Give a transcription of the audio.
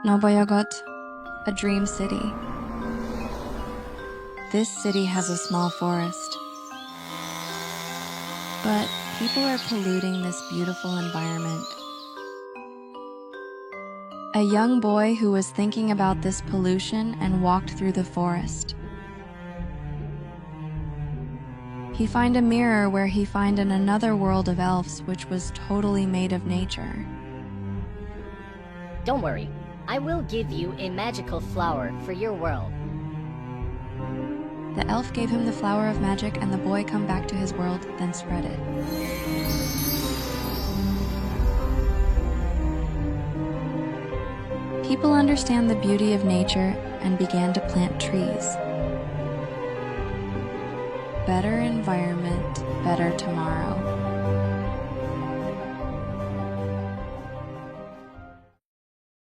Noboyagot, a dream city. This city has a small forest, but people are polluting this beautiful environment. A young boy who was thinking about this pollution and walked through the forest. He found a mirror where he found in another world of elves which was totally made of nature. Don't worry, I will give you a magical flower for your world. The elf gave him the flower of magic and the boy come back to his world, then spread it. People understand the beauty of nature and began to plant trees. Better environment, better tomorrow.